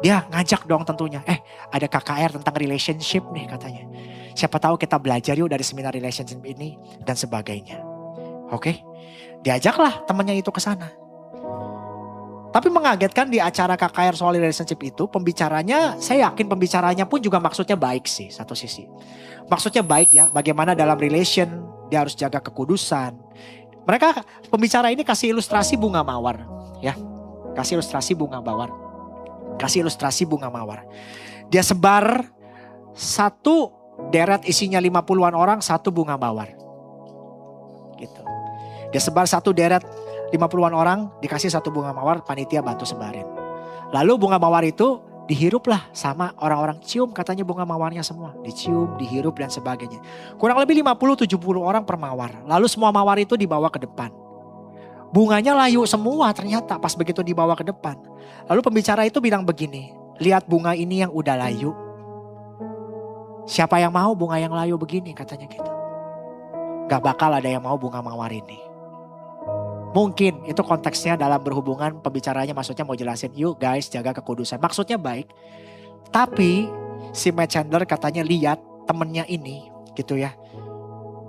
dia ngajak dong tentunya. Ada KKR tentang relationship nih katanya. Siapa tahu kita belajar yuk dari seminar relationship ini dan sebagainya. Oke, diajaklah temannya itu ke sana. Tapi mengagetkan di acara KKR soal relationship itu, pembicaranya, saya yakin pembicaranya pun juga maksudnya baik sih satu sisi. Maksudnya baik ya, bagaimana dalam relation dia harus jaga kekudusan. Mereka pembicara ini kasih ilustrasi bunga mawar ya. Kasih ilustrasi bunga mawar. Kasih ilustrasi bunga mawar. Dia sebar satu deret isinya 50-an orang, satu bunga mawar. Gitu. Dia sebar satu deret 50-an orang, dikasih satu bunga mawar, panitia bantu sebarin. Lalu bunga mawar itu dihiruplah sama orang-orang, cium katanya bunga mawarnya semua. Dicium, dihirup dan sebagainya. Kurang lebih 50-70 orang per mawar. Lalu semua mawar itu dibawa ke depan. Bunganya layu semua ternyata pas begitu dibawa ke depan. Lalu pembicara itu bilang begini, lihat bunga ini yang udah layu. Siapa yang mau bunga yang layu begini katanya gitu. Gak bakal ada yang mau bunga mawar ini. Mungkin itu konteksnya dalam berhubungan pembicaranya maksudnya mau jelasin yuk guys jaga kekudusan. Maksudnya baik. Tapi si Matt Chandler katanya lihat temennya ini gitu ya.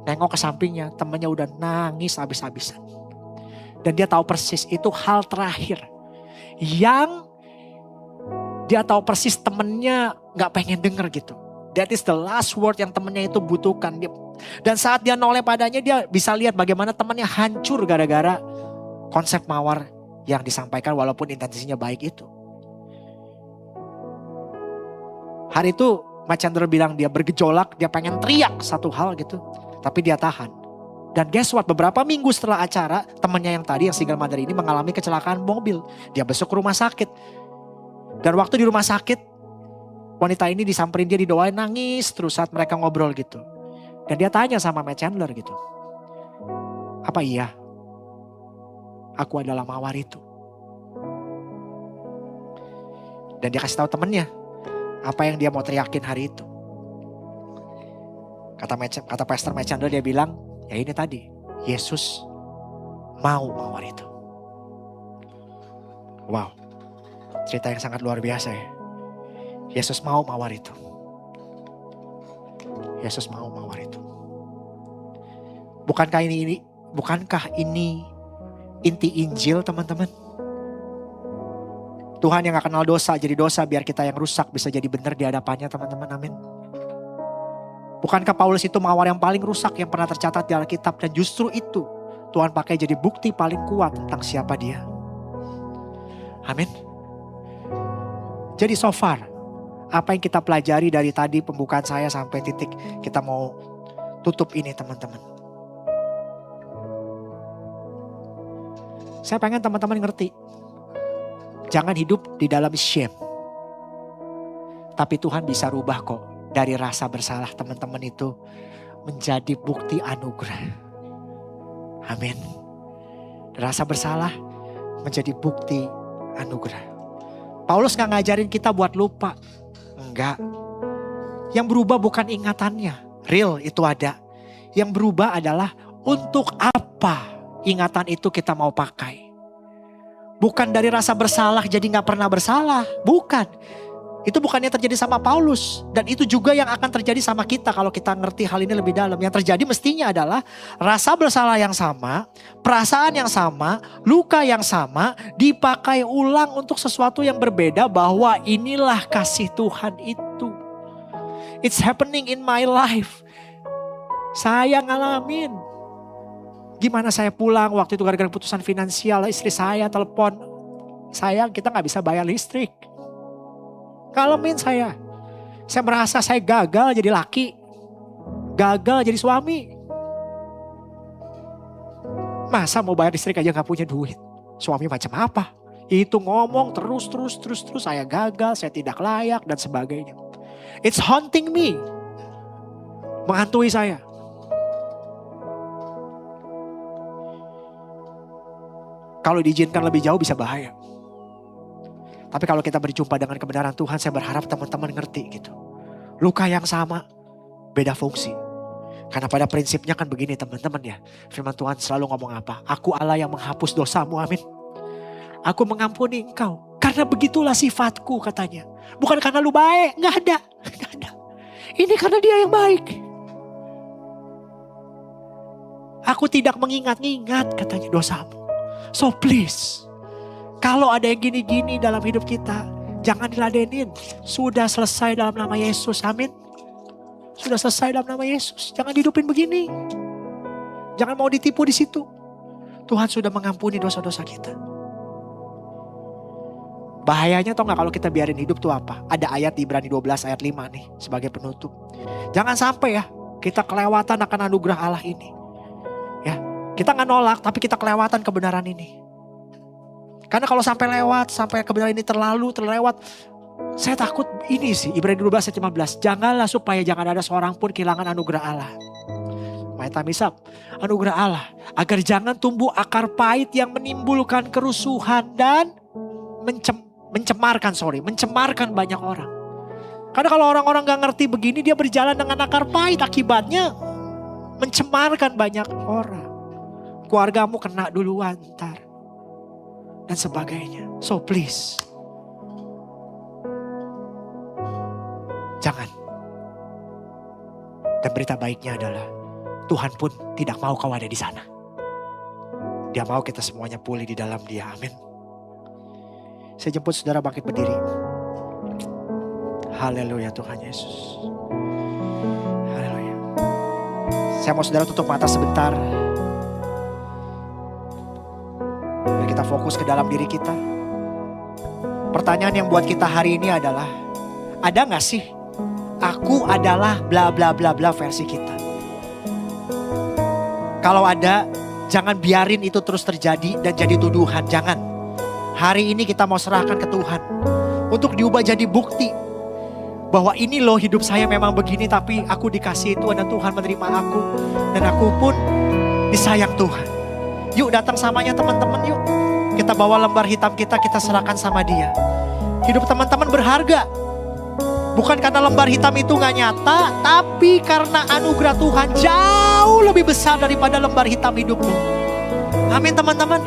Nengok ke sampingnya temennya udah nangis habis-habisan. Dan dia tahu persis itu hal terakhir yang dia tahu persis temennya gak pengen denger gitu. That is the last word yang temennya itu butuhkan. Dan saat dia noleh padanya dia bisa lihat bagaimana temannya hancur gara-gara konsep mawar yang disampaikan walaupun intensinya baik itu. Hari itu Matt Chandler bilang dia bergejolak, dia pengen teriak satu hal gitu. Tapi dia tahan. Dan guess what, beberapa minggu setelah acara temannya yang tadi yang single mother ini mengalami kecelakaan mobil. Dia besok ke rumah sakit. Dan waktu di rumah sakit wanita ini disamperin dia didoain nangis terus saat mereka ngobrol gitu. Dan dia tanya sama Matt Chandler gitu. Apa iya aku adalah mawar itu? Dan dia kasih tahu temennya apa yang dia mau teriakin hari itu. Kata Pastor Matt Chandler dia bilang, ya ini tadi, Yesus mau mawar itu. Wow, cerita yang sangat luar biasa ya. Yesus mau mawar itu. Yesus mau mawar itu. Bukankah ini inti Injil teman-teman? Tuhan yang gak kenal dosa jadi dosa biar kita yang rusak bisa jadi benar di hadapannya teman-teman, amin. Bukankah Paulus itu mawar yang paling rusak yang pernah tercatat di Alkitab dan justru itu Tuhan pakai jadi bukti paling kuat tentang siapa dia. Amin. Jadi so far apa yang kita pelajari dari tadi pembukaan saya sampai titik kita mau tutup ini teman-teman. Saya pengen teman-teman ngerti. Jangan hidup di dalam shame. Tapi Tuhan bisa rubah kok. Dari rasa bersalah teman-teman itu menjadi bukti anugerah. Amin. Rasa bersalah menjadi bukti anugerah. Paulus gak ngajarin kita buat lupa. Enggak. Yang berubah bukan ingatannya. Real itu ada. Yang berubah adalah untuk apa ingatan itu kita mau pakai. Bukan dari rasa bersalah jadi gak pernah bersalah. Bukan. Itu bukannya terjadi sama Paulus. Dan itu juga yang akan terjadi sama kita kalau kita ngerti hal ini lebih dalam. Yang terjadi mestinya adalah rasa bersalah yang sama, perasaan yang sama, luka yang sama dipakai ulang untuk sesuatu yang berbeda bahwa inilah kasih Tuhan itu. It's happening in my life. Saya ngalamin. Gimana saya pulang waktu itu gara-gara keputusan finansial, istri saya telepon. Sayang kita gak bisa bayar listrik. Ngalamin saya. Saya merasa saya gagal jadi laki. Gagal jadi suami. Masa mau bayar listrik aja gak punya duit. Suami macam apa? Itu ngomong terus. Saya gagal, saya tidak layak dan sebagainya. It's haunting me. menghantui saya. Kalau diizinkan lebih jauh bisa bahaya. Tapi kalau kita berjumpa dengan kebenaran Tuhan, saya berharap teman-teman ngerti gitu. Luka yang sama, beda fungsi. Karena pada prinsipnya kan begini teman-teman ya. Firman Tuhan selalu ngomong apa? Aku Allah yang menghapus dosamu, amin. Aku mengampuni engkau. Karena begitulah sifatku katanya. Bukan karena lu baik, gak ada. Ini karena dia yang baik. Aku tidak mengingat-ingat katanya dosamu. So please, kalau ada yang gini-gini dalam hidup kita, jangan diladenin. Sudah selesai dalam nama Yesus, amin. Sudah selesai dalam nama Yesus. Jangan dihidupin begini. Jangan mau ditipu di situ. Tuhan sudah mengampuni dosa-dosa kita. Bahayanya tau gak kalau kita biarin hidup tuh apa? Ada ayat di Ibrani 12 ayat 5 nih sebagai penutup. Jangan sampai ya kita kelewatan akan anugerah Allah ini. Ya, kita gak nolak tapi kita kelewatan kebenaran ini. Karena kalau sampai lewat, sampai kebenaran ini terlewat. Saya takut ini sih Ibrani 12 ayat 15. Janganlah supaya jangan ada seorang pun kehilangan anugerah Allah. Misap, anugerah Allah. Agar jangan tumbuh akar pahit yang menimbulkan kerusuhan dan mencemarkan banyak orang. Karena kalau orang-orang gak ngerti begini, dia berjalan dengan akar pahit, akibatnya mencemarkan banyak orang. Keluargamu kena duluan ntar. Dan sebagainya. So please. Jangan. Dan berita baiknya adalah Tuhan pun tidak mau kau ada di sana. Dia mau kita semuanya pulih di dalam Dia. Amin. Saya jemput saudara bangkit berdiri. Haleluya Tuhan Yesus. Haleluya. Saya mau saudara tutup mata sebentar. Biar kita fokus ke dalam diri kita. Pertanyaan yang buat kita hari ini adalah, ada gak sih aku adalah bla bla bla bla versi kita? Kalau ada, jangan biarin itu terus terjadi dan jadi tuduhan. Jangan. Hari ini kita mau serahkan ke Tuhan. Untuk diubah jadi bukti. Bahwa ini loh hidup saya memang begini. Tapi aku dikasih Tuhan dan Tuhan menerima aku. Dan aku pun disayang Tuhan. Yuk datang samanya teman-teman yuk. Kita bawa lembar hitam kita serahkan sama Dia. Hidup teman-teman berharga. Bukan karena lembar hitam itu gak nyata. Tapi karena anugerah Tuhan jauh lebih besar daripada lembar hitam hidupmu. Amin teman-teman.